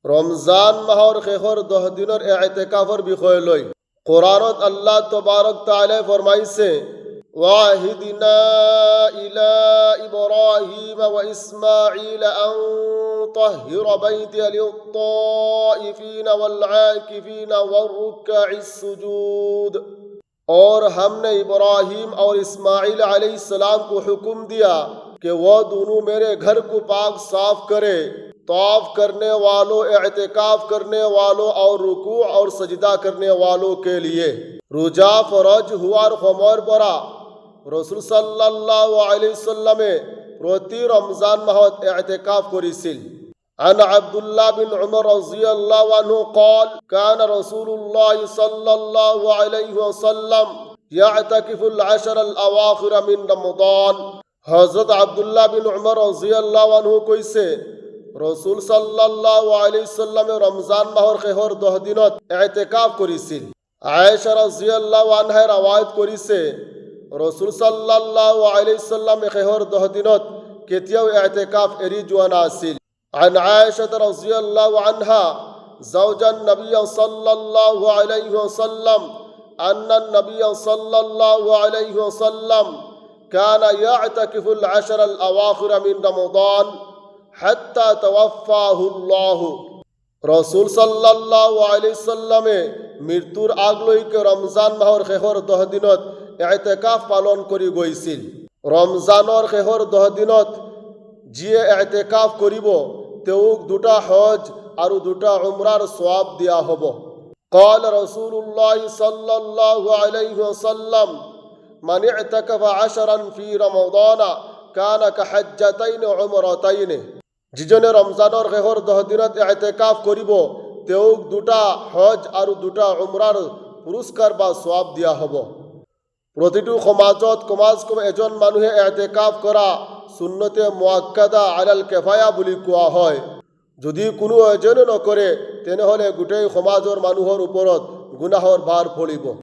রমজান মাহর শেষৰ 10 দিনৰ ইতিকাফৰ বিষয় লৈ কোরআনত আল্লাহ তবারক তাআলা ফরমাইছে ওয়াহিদিনা ইলা ইব্রাহিম ওয়া ইসমাঈল আন তাহহিরা বাইতি লিত-তাইফিন ওয়াল আকিফিন ওয়ার-রুকআইস সুজूद। और हमने इब्राहिम और इस्माइल अलैहिस्सलाम को हुक्म दिया कि वह दोनों मेरे घर को पाक साफ करे, तौफ करने वालों, एतिकाफ करने वालों और रुकू और सजदा करने वालों के लिए। रोजा फरज हुआर खमर परा रसूल सल्लल्लाहु अलैहि वसल्लमे प्रति रमजान माहत एतिकाफ करिছিল। عن عبد الله بن عمر رضي الله عنه قال كان رسول الله صلى الله عليه وسلم يعتكف العشر الأواخر من رمضان। হযরত আব্দুল্লাহ বিন উমর রাদিয়াল্লাহু আনহু কইছে রসুল সাল্লাল্লাহু আলাইহি ওয়াসাল্লামে রমজান মাহৰ শেষৰ 10 দিনত ইতিকাফ কৰিছিল। আয়েশা রাদিয়াল্লাহু আনহা রওয়ায়াত কৰিছে রসুল সাল্লাল্লাহু আলাইহি ওয়াসাল্লামে শেষৰ 10 দিনত কেতিয়াও ইতিকাফ এৰি যোৱা নাছিল। عن عائشة رضي الله عنها زوج النبي صلى الله عليه وسلم أن النبي صلى الله عليه وسلم كان يعتكف العشر الأواخر من رمضان حتى توفاه الله। رسول صلى الله عليه وسلم মৃত্যুর আগলৈকে রমজান মাহৰ শেষৰ 10 দিনত ইতিকাফ পালন কৰি গৈছিল। রমজানৰ শেষৰ 10 দিনত যিয়ে ইতিকাফ কৰিব তেওঁক 2টা হজ আৰু 2টা উমৰাৰ সওয়াব দিয়া হ'ব। قال رسول الله صلى الله عليه وسلم من اعتكف 10 في رمضان كان كحجتين عمرتين। যিজনে রমজানৰ শেষৰ 10 দিনত ইতিকাফ কৰিব তেওঁক 2টা হজ আৰু 2টা উমৰাৰ পুৰস্কাৰ বা সওয়াব দিয়া হ'ব। প্ৰতিটো সমাজত কমাজ কম এজন মানুহে ইতিকাফ কৰা সুন্নতে মুআক্কাদা আলাল কিফায়া বুলি কোৱা হয়। যদি কোনো এজনে নকৰে তেনেহলে গোটেই সমাজৰ মানুহৰ ওপৰত গুনাহৰ ভাৰ পৰিব।